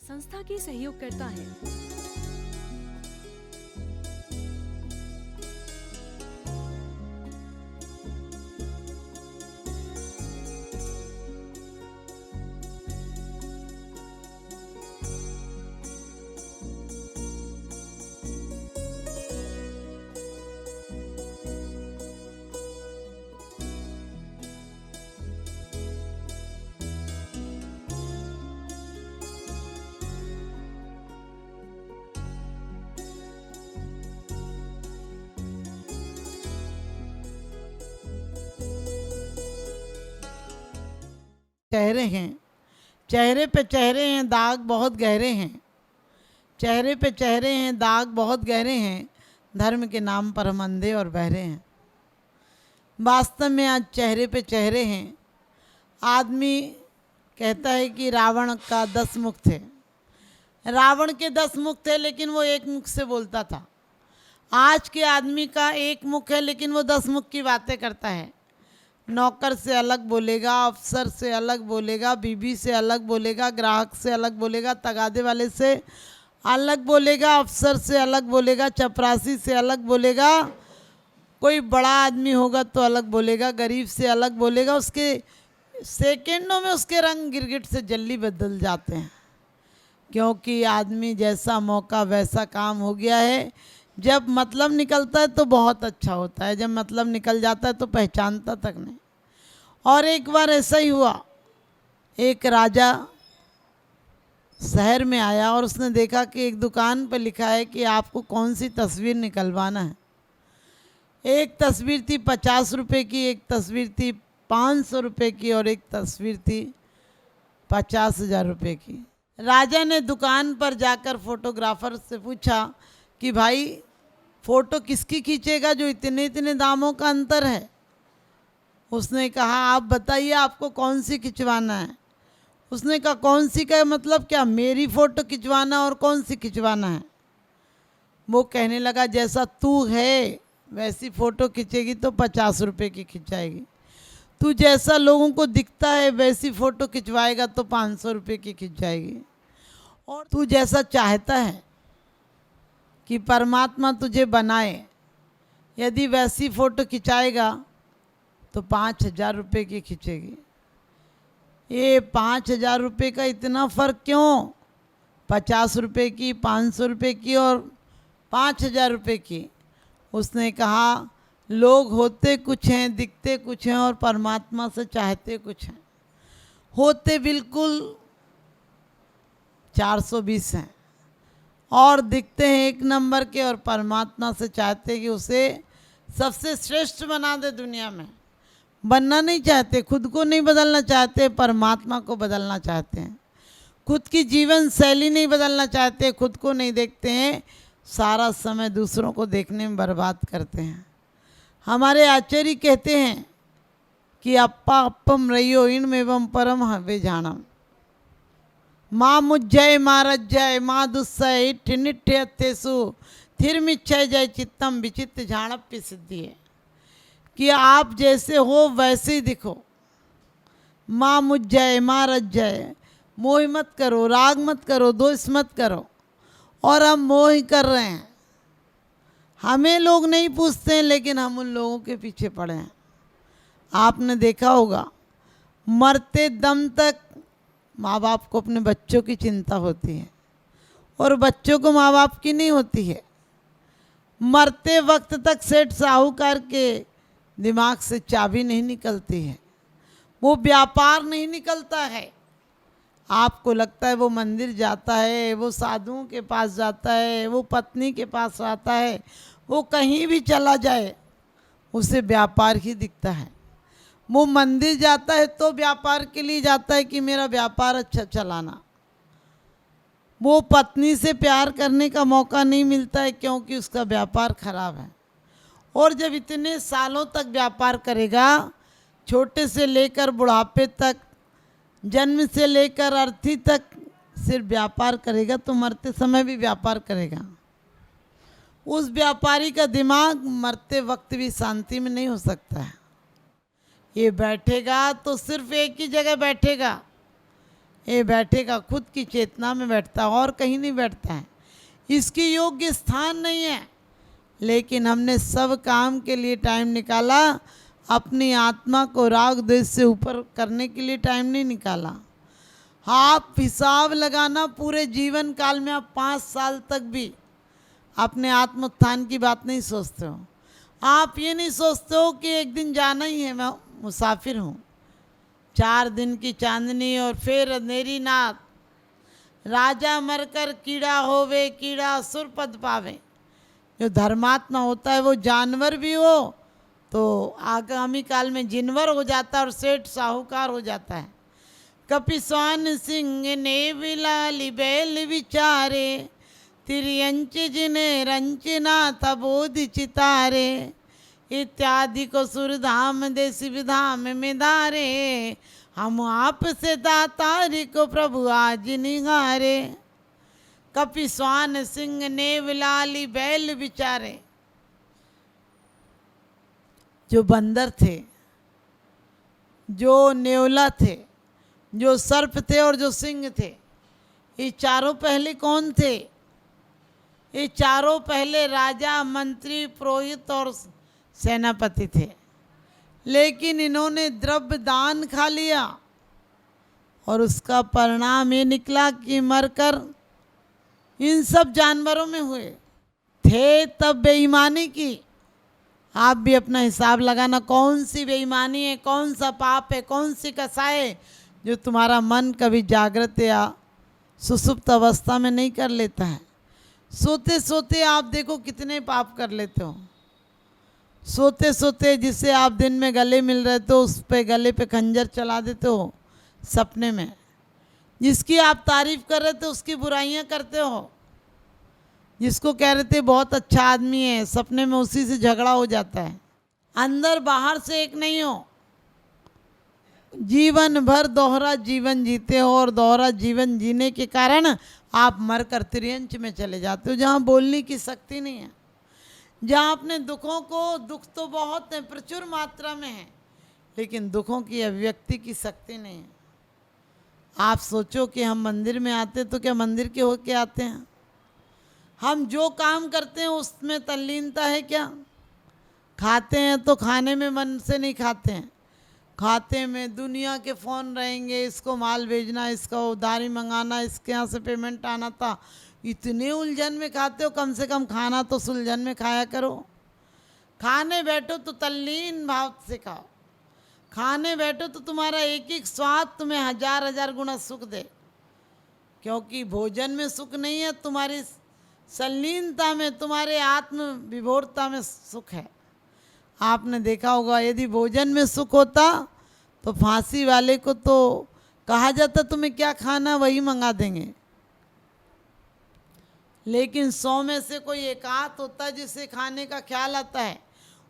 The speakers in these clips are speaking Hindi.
संस्था की सहयोग करता है। चेहरे हैं, चेहरे पे चेहरे हैं, दाग बहुत गहरे हैं। चेहरे पे चेहरे हैं, दाग बहुत गहरे हैं। धर्म के नाम पर हम अंधे और बहरे हैं। वास्तव में आज चेहरे पे चेहरे हैं। आदमी कहता है कि रावण का 10 मुख थे। रावण के 10 मुख थे, लेकिन वो एक मुख से बोलता था। आज के आदमी का एक मुख है, लेकिन वो 10 मुख की बातें करता है। नौकर से अलग बोलेगा, अफसर से अलग बोलेगा, बीबी से अलग बोलेगा, ग्राहक से अलग बोलेगा, तगादे वाले से अलग बोलेगा, अफसर से अलग बोलेगा, चपरासी से अलग बोलेगा, कोई बड़ा आदमी होगा तो अलग बोलेगा, गरीब से अलग बोलेगा। उसके सेकंडों में उसके रंग गिरगिट से जल्दी बदल जाते हैं, क्योंकि आदमी जैसा मौका वैसा काम हो गया है। जब मतलब निकलता है तो बहुत अच्छा होता है, जब मतलब निकल जाता है तो पहचानता तक नहीं। और एक बार ऐसा ही हुआ, एक राजा शहर में आया और उसने देखा कि एक दुकान पर लिखा है कि आपको कौन सी तस्वीर निकलवाना है। एक तस्वीर थी 50 रुपये की, एक तस्वीर थी 500 रुपये की और एक तस्वीर थी 50,000 रुपये की। राजा ने दुकान पर जाकर फोटोग्राफर से पूछा कि भाई फ़ोटो किसकी खींचेगा जो इतने इतने दामों का अंतर है। उसने कहा आप बताइए आपको कौन सी खिंचवाना है। उसने कहा कौन सी का मतलब क्या, मेरी फ़ोटो खिंचवाना और कौन सी खिंचवाना है। वो कहने लगा जैसा तू है वैसी फ़ोटो खिंचेगी तो 50 रुपये की खिंचाएगी, तू जैसा लोगों को दिखता है वैसी फ़ोटो खिंचवाएगा तो 500 रुपये की खिंचाएगी, और तू जैसा चाहता है कि परमात्मा तुझे बनाए यदि वैसी फ़ोटो खिंचाएगा तो 5,000 रुपये की खिंचेगी। ये 5,000 रुपये का इतना फ़र्क क्यों? 50 रुपये की, 500 रुपये की और 5,000 रुपये की। उसने कहा लोग होते कुछ हैं, दिखते कुछ हैं और परमात्मा से चाहते कुछ हैं। होते बिल्कुल 420 हैं और दिखते हैं 1 नंबर के, और परमात्मा से चाहते कि उसे सबसे श्रेष्ठ बना दे दुनिया में। बनना नहीं चाहते, खुद को नहीं बदलना चाहते, परमात्मा को बदलना चाहते हैं। खुद की जीवन शैली नहीं बदलना चाहते, खुद को नहीं देखते हैं, सारा समय दूसरों को देखने में बर्बाद करते हैं। हमारे आचार्य कहते हैं कि अप्पा अप्पम रहियो इन एवं परम हवे जानम, माँ मुज्जय मारज्जय माँ दुस्सय इठ निठ्य अत्यसु थिर मिच्छय जय चित्तम विचित्र झाणप्य सिद्धि है कि आप जैसे हो वैसे ही दिखो। माँ मुज्जय माँ रज्जय, मोह मत करो, राग मत करो, दोष मत करो। और हम मोह ही कर रहे हैं। हमें लोग नहीं पूछते हैं, लेकिन हम उन लोगों के पीछे पड़े हैं। आपने देखा होगा मरते दम तक माँ बाप को अपने बच्चों की चिंता होती है और बच्चों को माँ बाप की नहीं होती है। मरते वक्त तक सेठ साहूकार के दिमाग से चाबी नहीं निकलती है, वो व्यापार नहीं निकलता है। आपको लगता है वो मंदिर जाता है, वो साधुओं के पास जाता है, वो पत्नी के पास आता है, वो कहीं भी चला जाए उसे व्यापार ही दिखता है। वो मंदिर जाता है तो व्यापार के लिए जाता है कि मेरा व्यापार अच्छा चलाना। वो पत्नी से प्यार करने का मौका नहीं मिलता है क्योंकि उसका व्यापार खराब है। और जब इतने सालों तक व्यापार करेगा, छोटे से लेकर बुढ़ापे तक, जन्म से लेकर अर्थी तक सिर्फ व्यापार करेगा, तो मरते समय भी व्यापार करेगा। उस व्यापारी का दिमाग मरते वक्त भी शांति में नहीं हो सकता है। ये बैठेगा तो सिर्फ एक ही जगह बैठेगा, ये बैठेगा खुद की चेतना में बैठता है और कहीं नहीं बैठता है। इसकी योग्य स्थान नहीं है, लेकिन हमने सब काम के लिए टाइम निकाला, अपनी आत्मा को राग द्वेष से ऊपर करने के लिए टाइम नहीं निकाला। आप हिसाब लगाना पूरे जीवन काल में आप 5 साल तक भी अपने आत्मोत्थान की बात नहीं सोचते हो। आप ये नहीं सोचते हो कि एक दिन जाना ही है, मैं मुसाफिर हूँ। 4 दिन की चांदनी और फिर अंधेरी नाथ, राजा मरकर कीड़ा होवे, कीड़ा असुर पद पावे। जो धर्मात्मा होता है वो जानवर भी हो तो आगामी काल में जिनवर हो जाता है और सेठ साहूकार हो जाता है। कपिस्वान सिंह ने बिलाली बैल विचारे, तिरंच जिने रंचना तबोधि चितारे, इत्यादि को सुरधाम दे शिवधाम में धारे, हम आप से दातारी को प्रभु आज निहारे। कपिस्वान सिंह ने बिलाली बैल विचारे, जो बंदर थे, जो नेवला थे, जो सर्प थे और जो सिंह थे, ये चारों पहले कौन थे? ये चारों पहले राजा, मंत्री, पुरोहित और सेनापति थे। लेकिन इन्होंने द्रव्य दान खा लिया और उसका परिणाम ये निकला कि मरकर इन सब जानवरों में हुए। थे तब बेईमानी की। आप भी अपना हिसाब लगाना, कौन सी बेईमानी है, कौन सा पाप है, कौन सी कसाई है जो तुम्हारा मन कभी जागृत या सुसुप्त अवस्था में नहीं कर लेता है। सोते सोते आप देखो कितने पाप कर लेते हो। सोते सोते जिससे आप दिन में गले मिल रहे थे उस पे गले पे खंजर चला देते हो सपने में। जिसकी आप तारीफ कर रहे थे उसकी बुराइयां करते हो। जिसको कह रहे थे बहुत अच्छा आदमी है, सपने में उसी से झगड़ा हो जाता है। अंदर बाहर से एक नहीं हो, जीवन भर दोहरा जीवन जीते हो और दोहरा जीवन जीने के कारण आप मरकर त्रियंच में चले जाते हो, जहाँ बोलने की शक्ति नहीं है, जहाँ अपने दुखों को, दुख तो बहुत है, प्रचुर मात्रा में है, लेकिन दुखों की अभिव्यक्ति की शक्ति नहीं है। आप सोचो कि हम मंदिर में आते तो क्या मंदिर के होके आते हैं? हम जो काम करते हैं उसमें तल्लीनता है क्या? खाते हैं तो खाने में मन से नहीं खाते हैं। खाते में दुनिया के फ़ोन रहेंगे, इसको माल भेजना, इसका उधारी मंगाना, इसके यहाँ से पेमेंट आना था, इतने उलझन में खाते हो। कम से कम खाना तो सुलझन में खाया करो। खाने बैठो तो तल्लीन भाव से खाओ। खाने बैठो तो तुम्हारा एक एक स्वाद तुम्हें 1000 गुना सुख दे, क्योंकि भोजन में सुख नहीं है, तुम्हारी संलीनता में, तुम्हारे आत्म विभोरता में सुख है। आपने देखा होगा यदि भोजन में सुख होता तो फांसी वाले को तो कहा जाता तुम्हें क्या खाना वही मंगा देंगे, लेकिन 100 में से कोई एक आध होता है जिसे खाने का ख्याल आता है।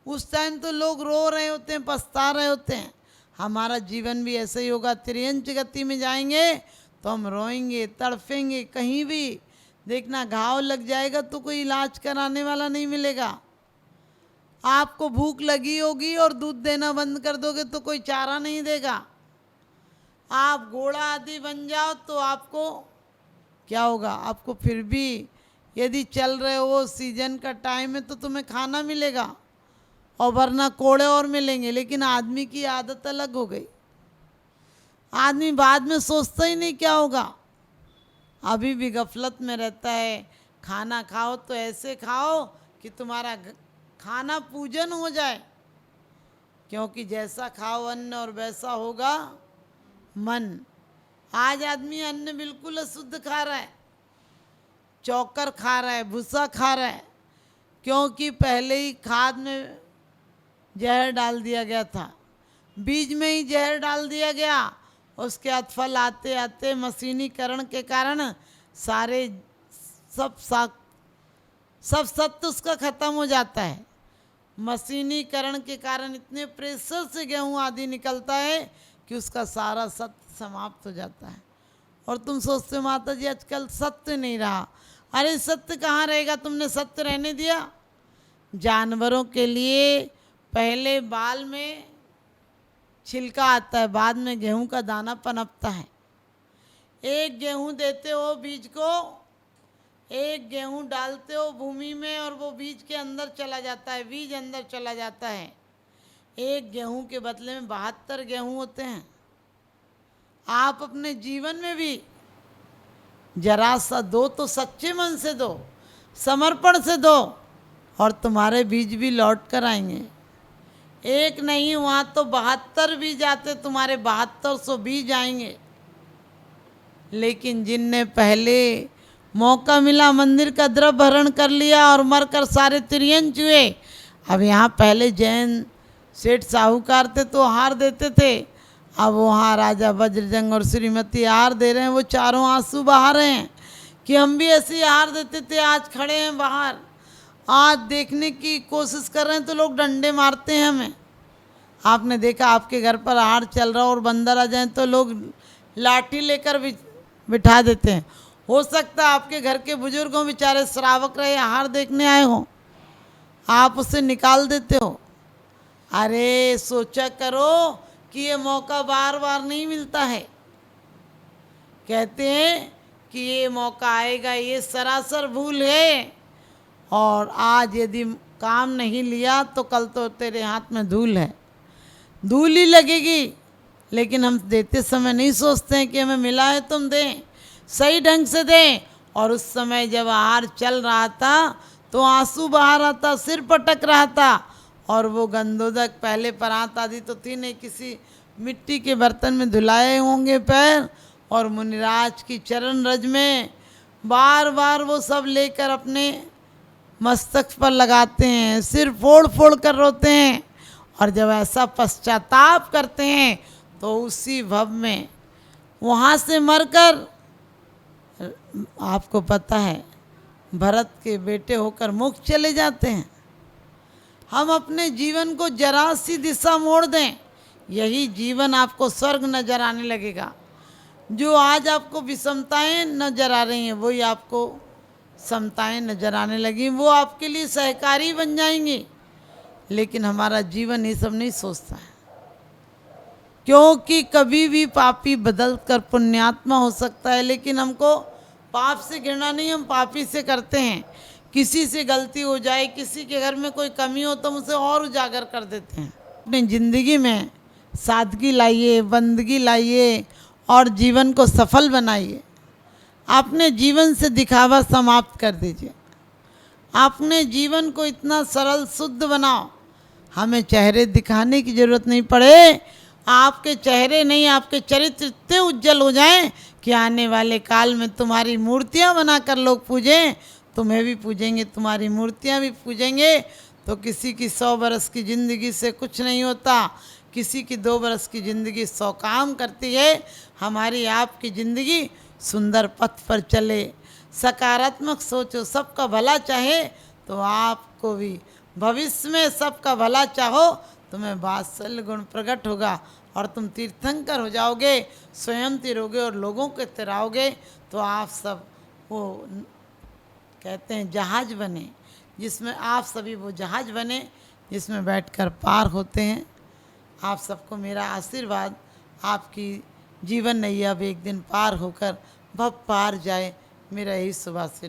उस टाइम तो लोग रो रहे होते हैं, पछता रहे होते हैं। हमारा जीवन भी ऐसे ही होगा। त्रियंच गति में जाएंगे तो हम रोएंगे, तड़फेंगे। कहीं भी देखना घाव लग जाएगा तो कोई इलाज कराने वाला नहीं मिलेगा। आपको भूख लगी होगी और दूध देना बंद कर दोगे तो कोई चारा नहीं देगा। आप घोड़ा आदि बन जाओ तो आपको क्या होगा? आपको फिर भी यदि चल रहे हो, सीजन का टाइम है तो तुम्हें खाना मिलेगा और वरना कोड़े और मिलेंगे। लेकिन आदमी की आदत अलग हो गई। आदमी बाद में सोचता ही नहीं क्या होगा, अभी भी गफलत में रहता है। खाना खाओ तो ऐसे खाओ कि तुम्हारा खाना पूजन हो जाए, क्योंकि जैसा खाओ अन्न और वैसा होगा मन। आज आदमी अन्न बिल्कुल अशुद्ध खा रहा है, चौकर खा रहा है, भूसा खा रहा है, क्योंकि पहले ही खाद में जहर डाल दिया गया था, बीज में ही जहर डाल दिया गया। उसके बाद फल आते आते मशीनीकरण के कारण सारे सब सत्य उसका खत्म हो जाता है। मशीनीकरण के कारण इतने प्रेशर से गेहूँ आदि निकलता है कि उसका सारा सत्य समाप्त हो जाता है। और तुम सोचते हो माता जी आजकल सत्य नहीं रहा। अरे सत्य कहाँ रहेगा? तुमने सत्य रहने दिया। जानवरों के लिए पहले बाल में छिलका आता है, बाद में गेहूं का दाना पनपता है। एक गेहूं देते हो बीज को, एक गेहूं डालते हो भूमि में और वो बीज के अंदर चला जाता है, बीज अंदर चला जाता है। एक गेहूं के बदले में 72 गेहूं होते हैं। आप अपने जीवन में भी जरा सा दो तो सच्चे मन से दो, समर्पण से दो, और तुम्हारे बीज भी लौट कर आएंगे। एक नहीं हुआ तो 72 बीज आते, तुम्हारे 7200 बीज आएंगे। लेकिन जिनने पहले मौका मिला मंदिर का द्रव्य भरण कर लिया और मरकर सारे तिरियन चुए। अब यहाँ पहले जैन सेठ साहूकार थे तो हार देते थे, अब वहाँ राजा वज्रजंग और श्रीमती हार दे रहे हैं। वो चारों आंसू बहा रहे हैं कि हम भी ऐसी हार देते थे, आज खड़े हैं बाहर, आज देखने की कोशिश कर रहे हैं तो लोग डंडे मारते हैं हमें। आपने देखा आपके घर पर हार चल रहा और बंदर आ जाए तो लोग लाठी लेकर बिठा देते हैं। हो सकता है आपके घर के बुजुर्गों बेचारे श्रावक रहे, हार देखने आए हो, आप उसे निकाल देते हो। अरे सोचा करो कि ये मौका बार बार नहीं मिलता है। कहते हैं कि ये मौका आएगा, ये सरासर भूल है, और आज यदि काम नहीं लिया तो कल तो तेरे हाथ में धूल है, धूल ही लगेगी। लेकिन हम देते समय नहीं सोचते हैं कि हमें मिला है, तुम दें, सही ढंग से दें। और उस समय जब हार चल रहा था तो आंसू बहा रहा था, सिर पटक रहा था, और वो गंधोदक पहले परात आदि तो थी नहीं, किसी मिट्टी के बर्तन में धुलाए होंगे पैर, और मुनिराज की चरण रज में बार बार वो सब लेकर अपने मस्तक पर लगाते हैं, सिर फोड़ फोड़ कर रोते हैं। और जब ऐसा पश्चाताप करते हैं तो उसी भव में वहाँ से मरकर, आपको पता है, भरत के बेटे होकर मुख चले जाते हैं। हम अपने जीवन को जरा सी दिशा मोड़ दें, यही जीवन आपको स्वर्ग नजर आने लगेगा। जो आज आपको विषमताएं नजर आ रही हैं वही आपको समताएं नजर आने लगी, वो आपके लिए सहकारी बन जाएंगी। लेकिन हमारा जीवन ये सब नहीं सोचता है, क्योंकि कभी भी पापी बदल कर पुण्यात्मा हो सकता है। लेकिन हमको पाप से घृणा नहीं, हम पापी से करते हैं। किसी से गलती हो जाए, किसी के घर में कोई कमी हो तो हम उसे और उजागर कर देते हैं। अपनी ज़िंदगी में सादगी लाइए, बंदगी लाइए और जीवन को सफल बनाइए। अपने जीवन से दिखावा समाप्त कर दीजिए। अपने जीवन को इतना सरल शुद्ध बनाओ, हमें चेहरे दिखाने की ज़रूरत नहीं पड़े। आपके चेहरे नहीं, आपके चरित्र इतने उज्जवल हो जाएं कि आने वाले काल में तुम्हारी मूर्तियां बनाकर लोग पूजें, तुम्हें भी पूजेंगे, तुम्हारी मूर्तियां भी पूजेंगे। तो किसी की 100 बरस की ज़िंदगी से कुछ नहीं होता, किसी की 2 बरस की ज़िंदगी 100 काम करती है। हमारी आपकी ज़िंदगी सुंदर पथ पर चले, सकारात्मक सोचो, सबका भला चाहे तो आपको भी भविष्य में सबका भला चाहो, तुम्हें वात्सल्य गुण प्रकट होगा और तुम तीर्थंकर हो जाओगे, स्वयं तिरोगे और लोगों के तिराओगे। तो आप सब वो कहते हैं जहाज बने, जिसमें आप सभी वो जहाज बने जिसमें बैठकर पार होते हैं। आप सबको मेरा आशीर्वाद, आपकी जीवन नैया भी एक दिन पार होकर भव पार जाए, मेरा यही शुभ आशीर्वाद।